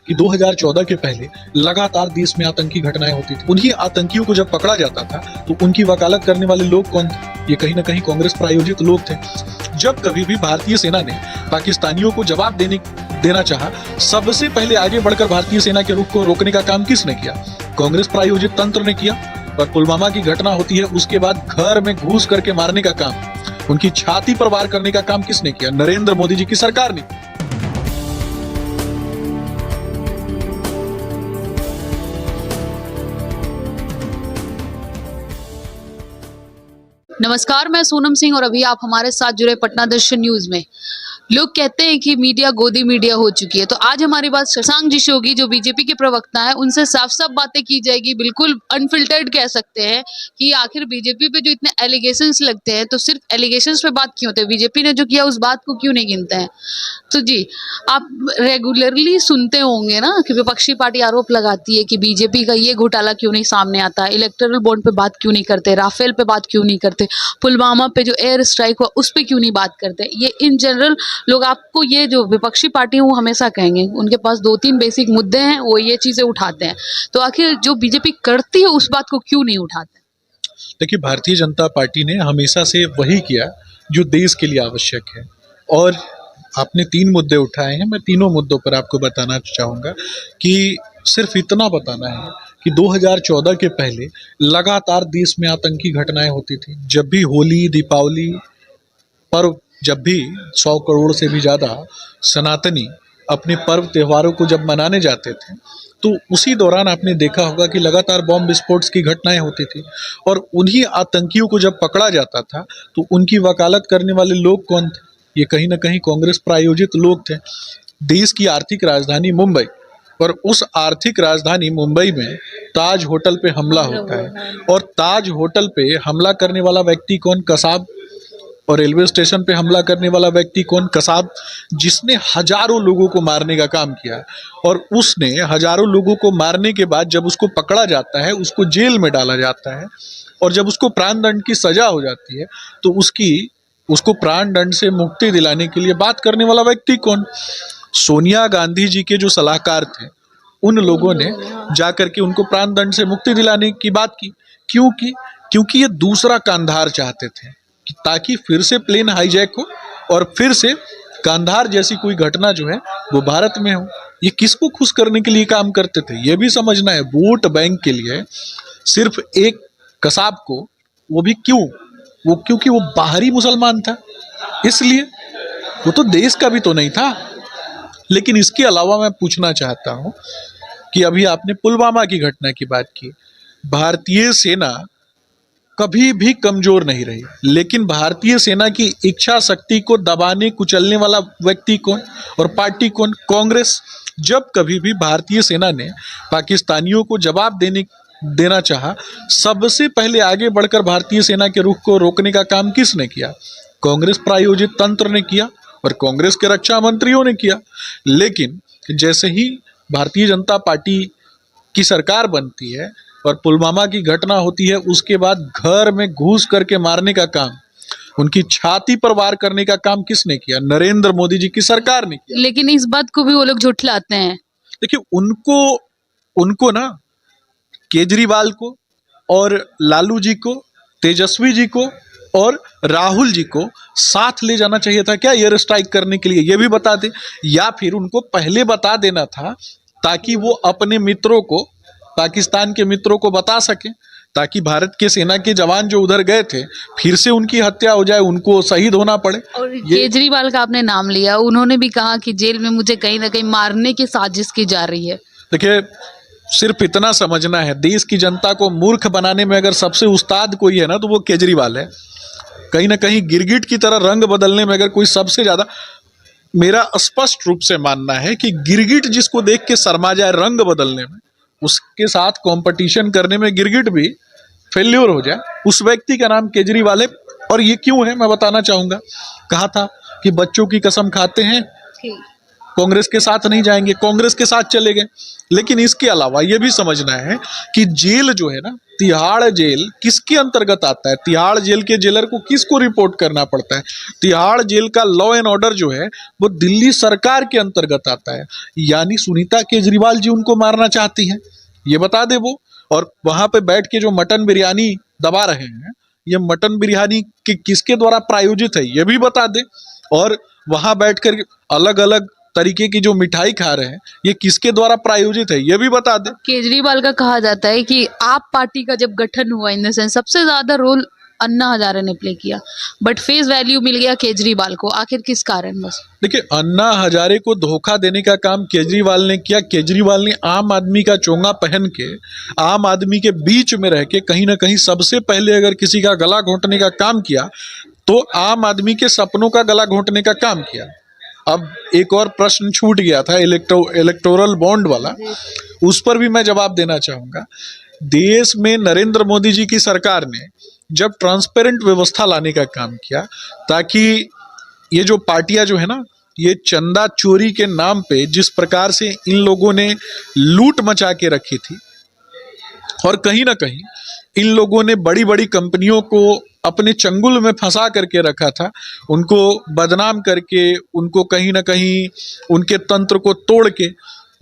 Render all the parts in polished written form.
कि 2014 के पहले लगातार देश में आतंकी घटनाएं होती थी। उन्हीं आतंकियों को जब पकड़ा जाता था तो उनकी वकालत करने वाले लोग कौन थे? ये कहीं ना कहीं कांग्रेस प्रायोजित लोग थे। जब कभी भी भारतीय सेना ने पाकिस्तानियों को जवाब देना चाहा, सबसे पहले आगे बढ़कर भारतीय सेना के रुख को रोकने का काम किसने किया? कांग्रेस प्रायोजित तंत्र ने किया। और पुलवामा की घटना होती है, उसके बाद घर में घुस करके मारने का काम, उनकी छाती पर वार करने का काम किसने किया? नरेंद्र मोदी जी की सरकार ने। नमस्कार, मैं सोनम सिंह और अभी आप हमारे साथ जुड़े पटना दर्शन न्यूज में। लोग कहते हैं कि मीडिया गोदी मीडिया हो चुकी है, तो आज हमारी बात शशांक जी से होगी, जो बीजेपी के प्रवक्ता है। उनसे साफ साफ बातें की जाएगी, बिल्कुल अनफिल्टर्ड कह सकते हैं कि आखिर बीजेपी पे जो इतने एलिगेशंस लगते हैं, तो सिर्फ एलिगेशंस पे बात क्यों होते हैं? बीजेपी ने जो किया उस बात को क्यों नहीं गिनते हैं? तो जी, आप रेगुलरली सुनते होंगे ना कि विपक्षी पार्टी आरोप लगाती है कि बीजेपी का ये घोटाला क्यों नहीं सामने आता, इलेक्टोरल बॉन्ड पे बात क्यों नहीं करते, राफेल पे बात क्यों नहीं करते, पुलवामा पे जो एयर स्ट्राइक हुआ उस पे क्यों नहीं बात करते। ये इन जनरल लोग आपको, ये जो विपक्षी पार्टी है वो हमेशा कहेंगे, उनके पास 2-3 बेसिक मुद्दे हैं, वो ये चीजें उठाते हैं। तो आखिर जो बीजेपी करती है उस बात को क्यों नहीं उठाते? देखिए, भारतीय जनता पार्टी ने हमेशा से वही किया जो देश के लिए आवश्यक है। और आपने 3 मुद्दे उठाए हैं, मैं तीनों मुद्दों पर आपको बताना चाहूँगा कि सिर्फ इतना बताना है कि 2014 के पहले लगातार देश में आतंकी घटनाएं होती थी। जब भी होली, दीपावली पर्व, जब भी 100 करोड़ से भी ज़्यादा सनातनी अपने पर्व त्योहारों को जब मनाने जाते थे, तो उसी दौरान आपने देखा होगा कि लगातार बॉम्ब विस्फोट की घटनाएं होती थी। और उन्हीं आतंकियों को जब पकड़ा जाता था तो उनकी वकालत करने वाले लोग कौन थे? ये कहीं ना कहीं कांग्रेस प्रायोजित लोग थे। देश की आर्थिक राजधानी मुंबई, और उस आर्थिक राजधानी मुंबई में ताज होटल पे हमला होता है। और ताज होटल पे हमला करने वाला व्यक्ति कौन? कसाब। और रेलवे स्टेशन पे हमला करने वाला व्यक्ति कौन? कसाब, जिसने हजारों लोगों को मारने का काम किया। और उसने हजारों लोगों को मारने के बाद जब उसको पकड़ा जाता है, उसको जेल में डाला जाता है, और जब उसको प्राण दंड की सजा हो जाती है तो उसको प्राण दंड से मुक्ति दिलाने के लिए बात करने वाला व्यक्ति कौन? सोनिया गांधी जी के जो सलाहकार थे, उन लोगों ने जाकर के उनको प्राण दंड से मुक्ति दिलाने की बात की। क्योंकि ये दूसरा कांधार चाहते थे, कि ताकि फिर से प्लेन हाईजैक हो और फिर से कांधार जैसी कोई घटना जो है वो भारत में हो। ये किसको खुश करने के लिए काम करते थे? ये भी समझना है। वोट बैंक के लिए सिर्फ एक कसाब को, वो भी क्यों? वो क्योंकि वो बाहरी मुसलमान था, इसलिए। वो तो देश का भी तो नहीं था। लेकिन इसके अलावा मैं पूछना चाहता हूं कि अभी आपने पुलवामा की घटना की बात की। भारतीय सेना कभी भी कमजोर नहीं रही, लेकिन भारतीय सेना की इच्छा शक्ति को दबाने कुचलने वाला व्यक्ति कौन और पार्टी कौन? कांग्रेस। जब कभी भी भारतीय सेना ने पाकिस्तानियों को जवाब देना चाहा, सबसे पहले आगे बढ़कर भारतीय सेना के रुख को रोकने का काम किसने किया? कांग्रेस प्रायोजित तंत्र ने किया और कांग्रेस के रक्षा मंत्रियों ने किया। लेकिन जैसे ही भारतीय जनता पार्टी की सरकार बनती है और पुलवामा की घटना होती है, उसके बाद घर में घुस करके मारने का काम, उनकी छाती पर वार करने का काम किसने किया? नरेंद्र मोदी जी की सरकार ने किया। लेकिन इस बात को भी वो लोग झुठलाते हैं। देखिए, उनको ना केजरीवाल को और लालू जी को, तेजस्वी जी को और राहुल जी को साथ ले जाना चाहिए था क्या एयर स्ट्राइक करने के लिए? ये भी बता दे, या फिर उनको पहले बता देना था ताकि वो अपने मित्रों को, पाकिस्तान के मित्रों को बता सके, ताकि भारत के सेना के जवान जो उधर गए थे फिर से उनकी हत्या हो जाए, उनको शहीद होना पड़े। और केजरीवाल का आपने नाम लिया, उन्होंने भी कहा कि जेल में मुझे कहीं ना कहीं मारने की साजिश की जा रही है। देखिए, सिर्फ इतना समझना है, देश की जनता को मूर्ख बनाने में अगर सबसे उस्ताद कोई है ना तो वो केजरीवाल है। कहीं ना कहीं गिरगिट की तरह रंग बदलने में अगर कोई सबसे ज्यादा, मेरा स्पष्ट रूप से मानना है कि गिरगिट जिसको देख के शर्मा जाए रंग बदलने में, उसके साथ कंपटीशन करने में गिरगिट भी फेल्योर हो जाए, उस व्यक्ति का नाम केजरीवाल है। और ये क्यों है मैं बताना चाहूंगा। कहा था कि बच्चों की कसम खाते हैं, कांग्रेस के साथ नहीं जाएंगे, कांग्रेस के साथ चले गए। लेकिन इसके अलावा ये भी समझना है कि जेल जो है ना, तिहाड़ जेल किसके अंतर्गत आता है? तिहाड़ जेल के जेलर को किसको रिपोर्ट करना पड़ता है? तिहाड़ जेल का लॉ एंड ऑर्डर जो है वो दिल्ली सरकार के अंतर्गत आता है। यानी सुनीता केजरीवाल जी उनको मारना चाहती है, ये बता दे वो। और वहां पे बैठ के जो मटन बिरयानी दबा रहे हैं, ये मटन बिरयानी किसके द्वारा प्रायोजित है, ये भी बता दे। और वहां बैठकर अलग अलग तरीके की जो मिठाई खा रहे हैं, ये किसके द्वारा प्रायोजित है, ये भी बता दे। केजरीवाल का कहा जाता है कि आप पार्टी का जब गठन हुआ इन द सेंस सबसे ज्यादा रोल अन्ना हजारे ने प्ले किया, बट फेस वैल्यू मिल गया केजरीवाल को। आखिर किस कारण? बस देखिए, अन्ना हजारे को धोखा देने का काम केजरीवाल ने किया। केजरीवाल ने आम आदमी का चोंगा पहन के आम आदमी के बीच में रह के कहीं ना कहीं सबसे पहले अगर किसी का गला घोंटने का काम किया तो आम आदमी के सपनों का गला घोंटने का काम किया। अब एक और प्रश्न छूट गया था इलेक्टोरल बॉन्ड वाला, उस पर भी मैं जवाब देना चाहूंगा। देश में नरेंद्र मोदी जी की सरकार ने जब ट्रांसपेरेंट व्यवस्था लाने का काम किया ताकि ये जो पार्टियां जो है ना, ये चंदा चोरी के नाम पे जिस प्रकार से इन लोगों ने लूट मचा के रखी थी और कहीं ना कहीं इन लोगों ने बड़ी बड़ी कंपनियों को अपने चंगुल में फंसा करके रखा था, उनको बदनाम करके, उनको कहीं ना कहीं उनके तंत्र को तोड़ के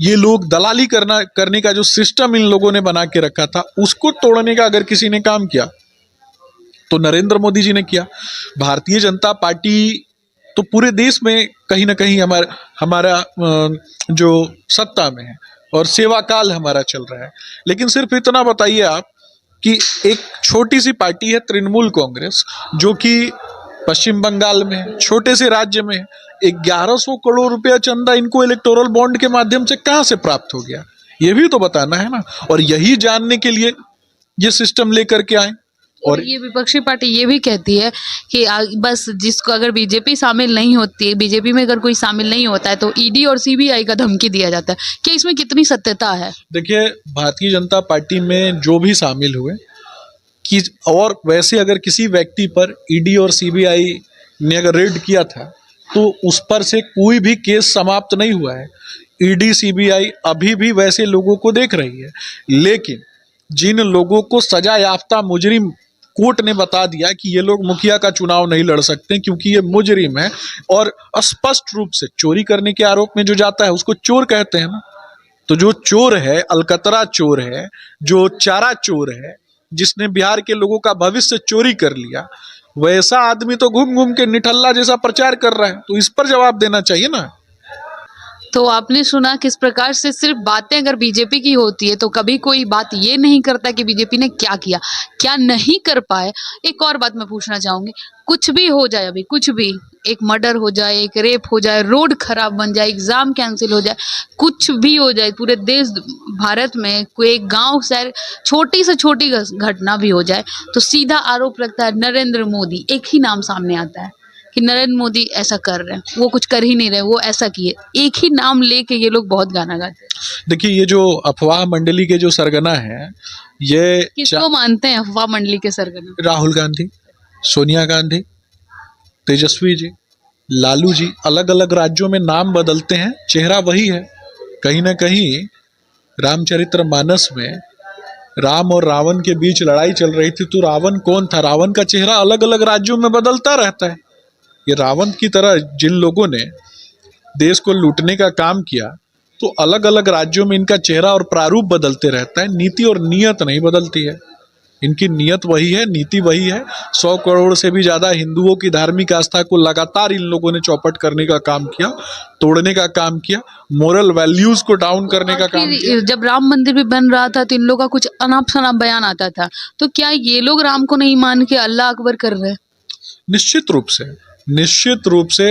ये लोग दलाली करने का जो सिस्टम इन लोगों ने बना के रखा था, उसको तोड़ने का अगर किसी ने काम किया तो नरेंद्र मोदी जी ने किया। भारतीय जनता पार्टी तो पूरे देश में कहीं ना कहीं हमारा जो सत्ता में है और सेवा काल हमारा चल रहा है। लेकिन सिर्फ इतना बताइए आप कि एक छोटी सी पार्टी है तृणमूल कांग्रेस, जो कि पश्चिम बंगाल में है, छोटे से राज्य में है, 1100 करोड़ रुपया चंदा इनको इलेक्टोरल बॉन्ड के माध्यम से कहां से प्राप्त हो गया, ये भी तो बताना है ना। और यही जानने के लिए ये सिस्टम लेकर के आए। और ये विपक्षी पार्टी ये भी कहती है कि बस जिसको अगर बीजेपी शामिल नहीं होती है, बीजेपी में अगर कोई शामिल नहीं होता है तो ईडी और सीबीआई का धमकी दिया जाता है। क्या इसमें कितनी सत्यता है? देखिए, भारतीय जनता पार्टी में जो भी शामिल हुए कि और वैसे अगर किसी व्यक्ति पर ईडी और सीबीआई ने अगर रेड किया था तो उस पर से कोई भी केस समाप्त नहीं हुआ है। ईडी सीबीआई अभी भी वैसे लोगों को देख रही है, लेकिन जिन लोगों को सजा याफ्ता मुजरिम कोर्ट ने बता दिया कि ये लोग मुखिया का चुनाव नहीं लड़ सकते क्योंकि ये मुजरिम है और स्पष्ट रूप से चोरी करने के आरोप में जो जाता है उसको चोर कहते हैं ना। तो जो चोर है, अलकतरा चोर है, जो चारा चोर है, जिसने बिहार के लोगों का भविष्य चोरी कर लिया, वैसा आदमी तो घूम घूम के निठल्ला जैसा प्रचार कर रहा है। तो इस पर जवाब देना चाहिए ना। तो आपने सुना किस प्रकार से सिर्फ बातें अगर बीजेपी की होती है तो कभी कोई बात ये नहीं करता कि बीजेपी ने क्या किया, क्या नहीं कर पाए। एक और बात मैं पूछना चाहूंगी, कुछ भी हो जाए, अभी कुछ भी, एक मर्डर हो जाए, एक रेप हो जाए, रोड खराब बन जाए, एग्जाम कैंसिल हो जाए, कुछ भी हो जाए, पूरे देश भारत में कोई एक गांव शहर छोटी से छोटी घटना भी हो जाए तो सीधा आरोप लगता है नरेंद्र मोदी। एक ही नाम सामने आता है कि नरेंद्र मोदी ऐसा कर रहे हैं, वो कुछ कर ही नहीं रहे, वो ऐसा किए। एक ही नाम लेके ये लोग बहुत गाना गाते हैं। देखिए, ये जो अफवाह मंडली के जो सरगना है, ये किसको मानते हैं अफवाह मंडली के सरगना? राहुल गांधी, सोनिया गांधी, तेजस्वी जी, लालू जी अलग अलग राज्यों में नाम बदलते हैं, चेहरा वही है। कहीं ना कहीं रामचरितमानस में राम और रावण के बीच लड़ाई चल रही थी तो रावण कौन था? रावण का चेहरा अलग अलग राज्यों में बदलता रहता है। ये रावण की तरह जिन लोगों ने देश को लूटने का काम किया तो अलग अलग राज्यों में इनका चेहरा और प्रारूप बदलते रहता है, नीति और नियत नहीं बदलती है। इनकी नियत वही है, नीति वही है। 100 करोड़ से भी ज्यादा हिंदुओं की धार्मिक आस्था को लगातार इन लोगों ने चौपट करने का काम किया, तोड़ने का काम किया, मोरल वैल्यूज को डाउन करने का काम किया। जब राम मंदिर भी बन रहा था तो इन लोगों का कुछ अनाप शनाप बयान आता था, तो क्या ये लोग राम को नहीं मान के अल्लाह अकबर कर रहे हैं? निश्चित रूप से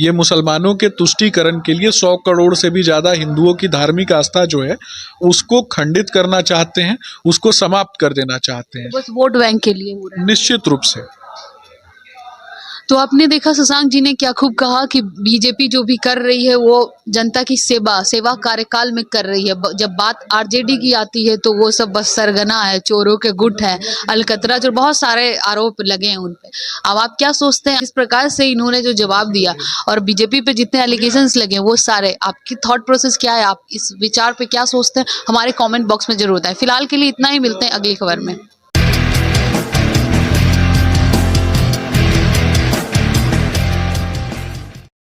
ये मुसलमानों के तुष्टीकरण के लिए 100 करोड़ से भी ज्यादा हिंदुओं की धार्मिक आस्था जो है उसको खंडित करना चाहते हैं, उसको समाप्त कर देना चाहते हैं, बस वोट बैंक के लिए हो रहा है। निश्चित रूप से। तो आपने देखा शशांक जी ने क्या खूब कहा कि बीजेपी जो भी कर रही है वो जनता की सेवा कार्यकाल में कर रही है। जब बात आरजेडी की आती है तो वो सब बस सरगना है, चोरों के गुट है, अलकतरा, जो बहुत सारे आरोप लगे हैं उन पे। अब आप क्या सोचते हैं इस प्रकार से इन्होंने जो जवाब दिया और बीजेपी पे जितने एलिगेशंस लगे हैं वो सारे, आपकी थॉट प्रोसेस क्या है? आप इस विचार पे क्या सोचते हैं? हमारे कमेंट बॉक्स में जरूर बताएं। फिलहाल के लिए इतना ही, मिलते हैं अगली खबर में।